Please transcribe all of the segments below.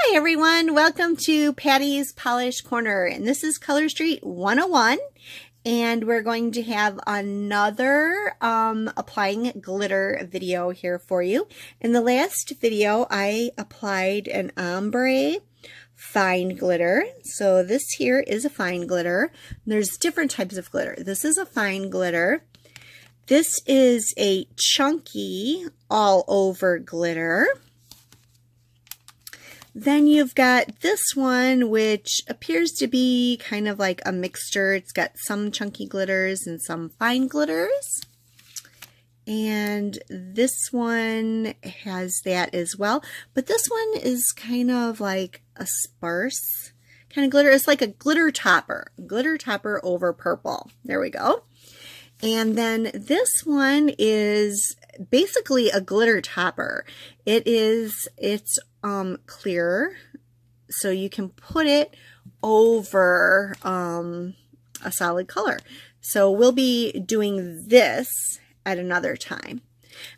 Hi everyone, welcome to Patty's Polish Corner, and this is Color Street 101, and we're going to have another applying glitter video here for you. In the last video, I applied an ombre fine glitter. So this here is a fine glitter. There's different types of glitter. This is a fine glitter. This is a chunky all over glitter. Then you've got this one, which appears to be kind of like a mixture. It's got some chunky glitters and some fine glitters. And this one has that as well. But this one is kind of like a sparse kind of glitter. It's like a glitter topper over purple. There we go. And then this one is basically a glitter topper. It's clear, so you can put it over a solid color. So we'll be doing this at another time.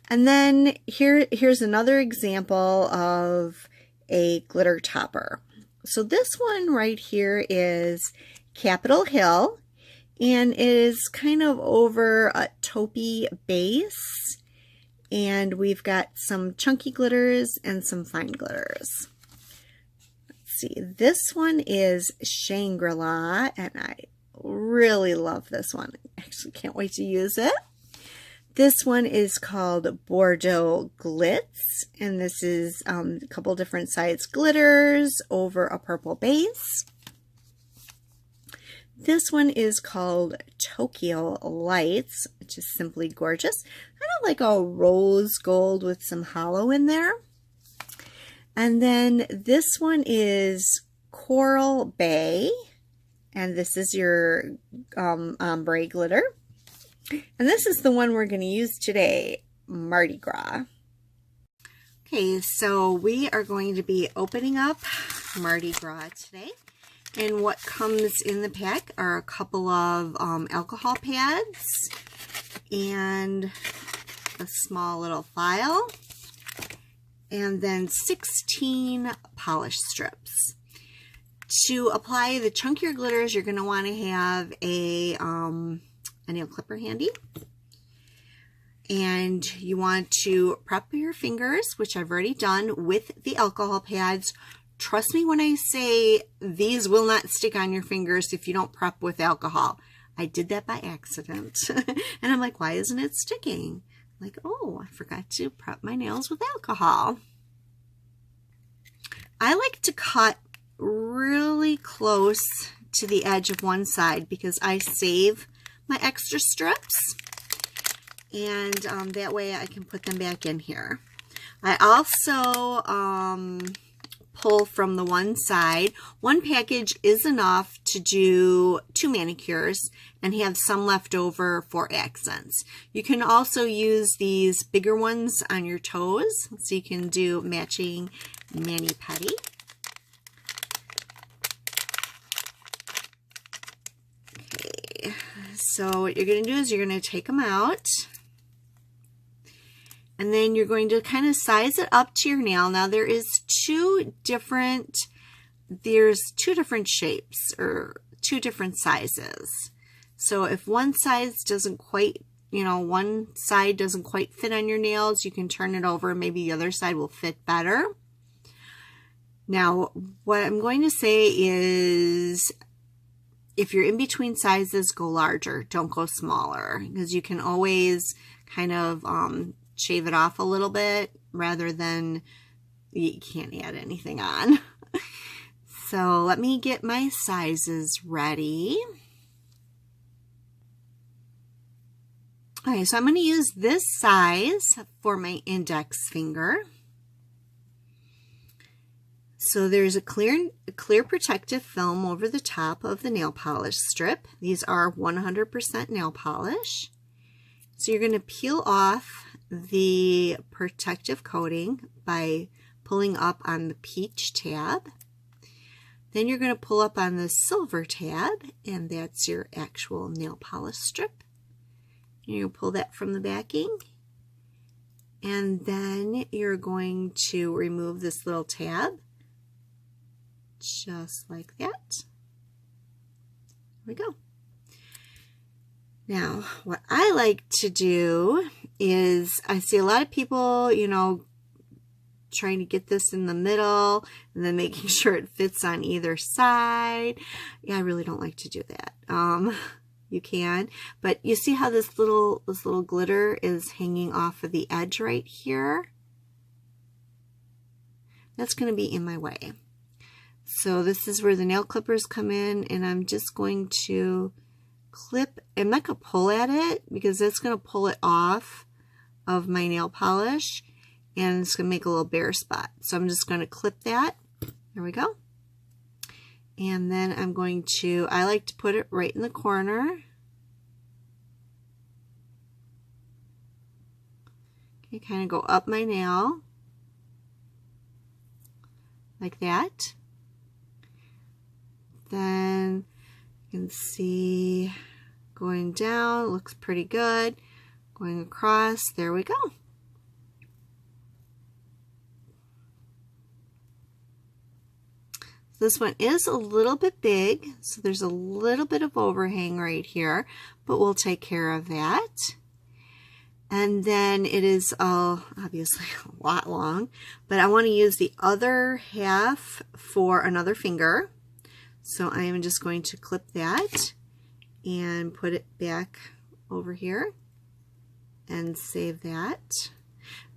And then here's another example of a glitter topper. So this one right here is Capitol Hill, and it is kind of over a taupey base. And we've got some chunky glitters and some fine glitters. Let's see, this one is Shangri-La, and I really love this one. Actually, can't wait to use it. This one is called Bordeaux Glitz, and this is a couple different size glitters over a purple base. This one is called Tokyo Lights, which is simply gorgeous. Kind of like a rose gold with some hollow in there. And then this one is Coral Bay, and this is your ombre glitter. And this is the one we're going to use today, Mardi Gras. Okay, so we are going to be opening up Mardi Gras today. And what comes in the pack are a couple of alcohol pads and a small little file, and then 16 polish strips. To apply the chunkier glitters, you're going to want to have a nail clipper handy. And you want to prep your fingers, which I've already done, with the alcohol pads. Trust me when I say these will not stick on your fingers if you don't prep with alcohol. I did that by accident. And I'm like, why isn't it sticking? I'm like, oh, I forgot to prep my nails with alcohol. I like to cut really close to the edge of one side because I save my extra strips. And that way I can put them back in here. I also pull from the one side. One package is enough to do 2 manicures and have some left over for accents. You can also use these bigger ones on your toes, so you can do matching mani-pedi. Okay, so what you're going to do is you're going to take them out. And then you're going to kind of size it up to your nail. Now there's two different shapes or 2 different sizes. So if one size doesn't quite, one side doesn't quite fit on your nails, you can turn it over. Maybe the other side will fit better. Now, what I'm going to say is if you're in between sizes, go larger. Don't go smaller, because you can always kind of shave it off a little bit rather than you can't add anything on. So let me get my sizes ready. Okay, so I'm going to use this size for my index finger. So there's a clear protective film over the top of the nail polish strip. These are 100% nail polish. So you're going to peel off the protective coating by pulling up on the peach tab. Then you're going to pull up on the silver tab, and that's your actual nail polish strip. You pull that from the backing, and then you're going to remove this little tab just like that. There we go. Now, what I like to do is, I see a lot of people, you know, trying to get this in the middle and then making sure it fits on either side. Yeah, I really don't like to do that. You can, but you see how this little glitter is hanging off of the edge right here? That's going to be in my way. So this is where the nail clippers come in, and I'm just going to clip. I'm not going to pull at it because that's going to pull it off of my nail polish, and it's going to make a little bare spot. So I'm just going to clip that. There we go. And then I'm going to, I like to put it right in the corner. Okay, kind of go up my nail like that. Then you can see going down, looks pretty good. Going across, there we go. This one is a little bit big, so there's a little bit of overhang right here, but we'll take care of that. And then it is obviously a lot long, but I want to use the other half for another finger. So I am just going to clip that and put it back over here and save that.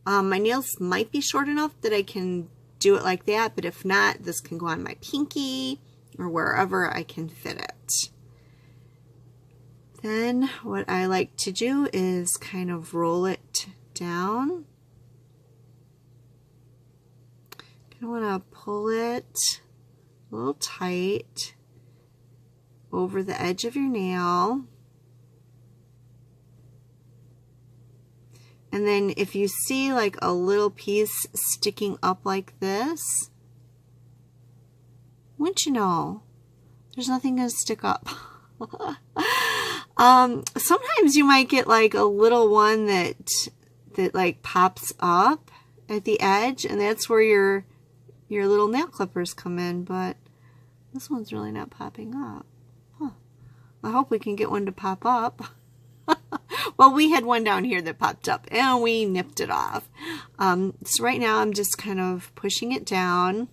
My nails might be short enough that I can do it like that, but if not, this can go on my pinky or wherever I can fit it. Then what I like to do is kind of roll it down. I want to pull it a little tight over the edge of your nail. And then if you see like a little piece sticking up like this, wouldn't you know, there's nothing going to stick up. Sometimes you might get like a little one that like pops up at the edge, and that's where your little nail clippers come in, but this one's really not popping up. Huh. I hope we can get one to pop up. Well, we had one down here that popped up and we nipped it off. So right now I'm just kind of pushing it down.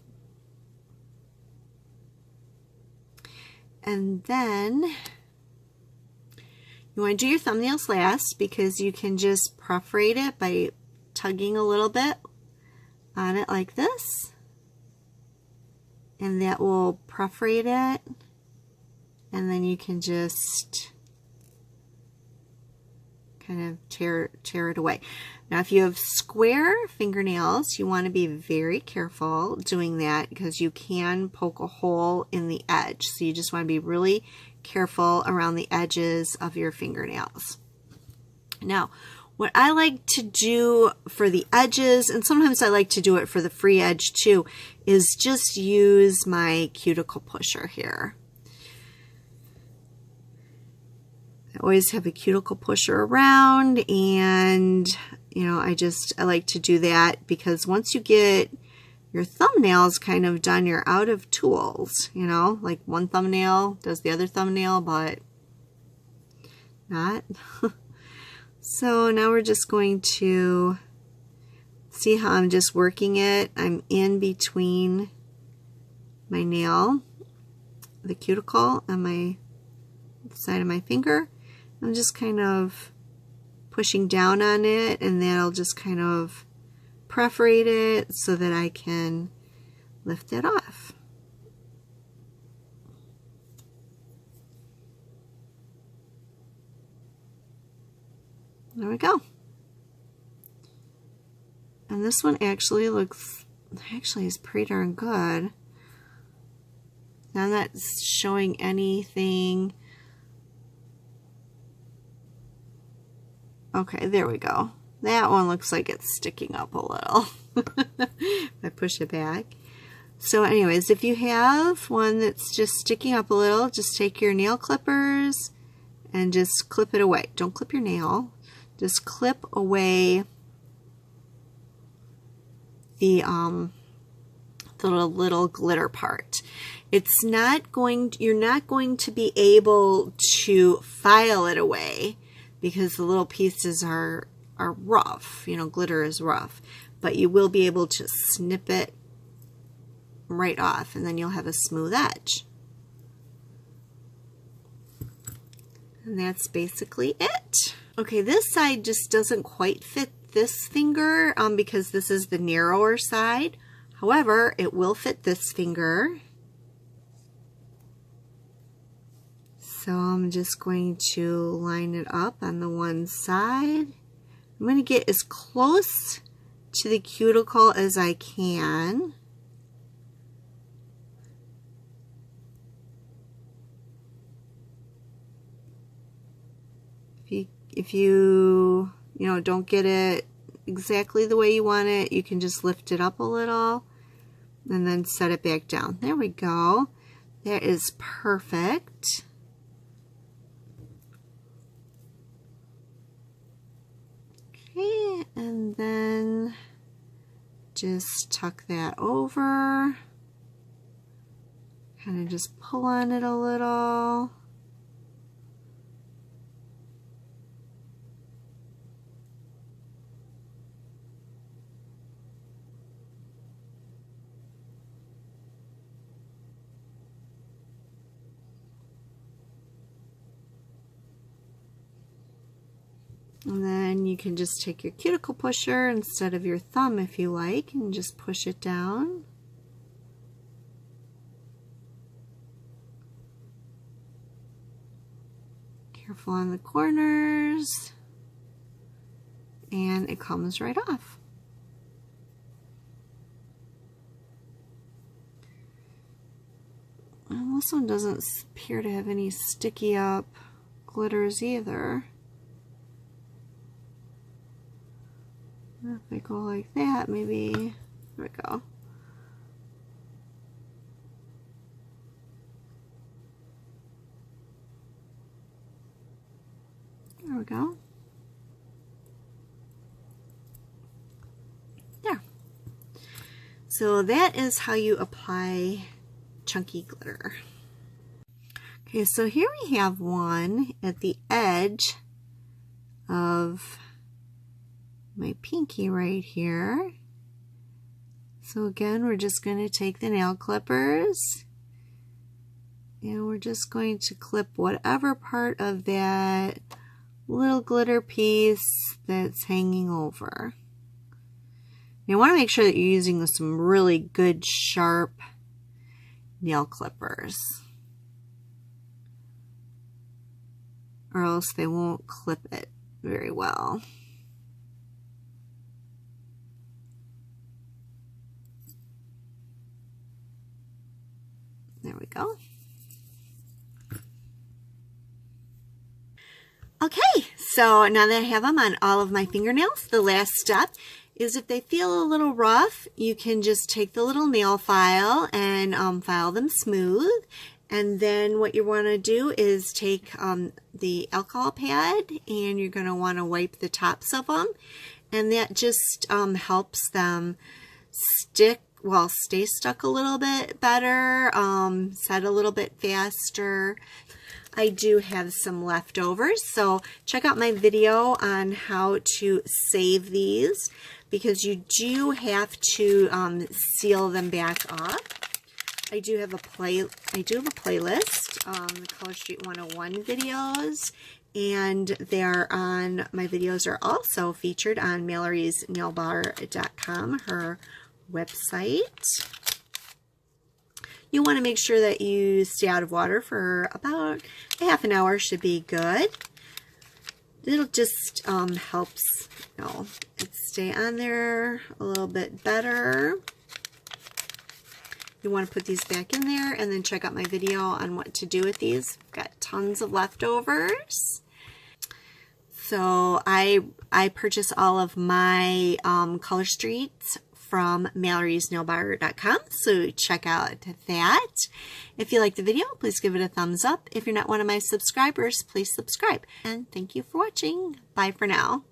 And then you want to do your thumbnails last because you can just perforate it by tugging a little bit on it like this. And that will perforate it. And then you can just kind of tear it away. Now, if you have square fingernails, you want to be very careful doing that because you can poke a hole in the edge. So you just want to be really careful around the edges of your fingernails. Now, what I like to do for the edges, and sometimes I like to do it for the free edge too, is just use my cuticle pusher here. I always have a cuticle pusher around, and you know, I like to do that because once you get your thumbnails kind of done, you're out of tools, you know, like one thumbnail does the other thumbnail, but not. So now we're just going to see how I'm just working it. I'm in between my nail, the cuticle, and my side of my finger. I'm just kind of pushing down on it, and that'll just kind of perforate it so that I can lift it off. There we go. And this one actually is pretty darn good. Now I'm not showing anything. Okay, there we go. That one looks like it's sticking up a little. If I push it back. So anyways, if you have one that's just sticking up a little, just take your nail clippers and just clip it away. Don't clip your nail. Just clip away the the little glitter part. It's not going, you're not going to be able to file it away because the little pieces are rough. You know, glitter is rough, but you will be able to snip it right off, and then you'll have a smooth edge. And that's basically it. Okay, this side just doesn't quite fit this finger because this is the narrower side. However, it will fit this finger. So I'm just going to line it up on the one side. I'm going to get as close to the cuticle as I can. If you don't get it exactly the way you want it, you can just lift it up a little and then set it back down. There we go. That is perfect. Okay, and then just tuck that over. Kind of just pull on it a little. And then you can just take your cuticle pusher instead of your thumb if you like, and just push it down. Careful on the corners, and it comes right off. And this one doesn't appear to have any sticky up glitters either. If I go like that, maybe, there we go. There we go. There. So that is how you apply chunky glitter. Okay, so here we have one at the edge of my pinky right here. So again, we're just going to take the nail clippers and we're just going to clip whatever part of that little glitter piece that's hanging over. You want to make sure that you're using some really good sharp nail clippers, or else they won't clip it very well. There we go. Okay, so now that I have them on all of my fingernails, the last step is if they feel a little rough, you can just take the little nail file and file them smooth. And then what you want to do is take the alcohol pad and you're going to want to wipe the tops of them. And that just helps them stay stuck a little bit better, set a little bit faster. I do have some leftovers, so check out my video on how to save these, because you do have to seal them back up. I do have a playlist, the Color Street 101 videos, and they're on, my videos are also featured on MalloriesNailBar.com, her website. You want to make sure that you stay out of water for about a half an hour, should be good. It'll just helps, it stay on there a little bit better. You want to put these back in there and then check out my video on what to do with these. I've got tons of leftovers. So I purchase all of my color streets from MalloriesNailBar.com, so check out that. If you like the video, please give it a thumbs up. If you're not one of my subscribers, please subscribe. And thank you for watching. Bye for now.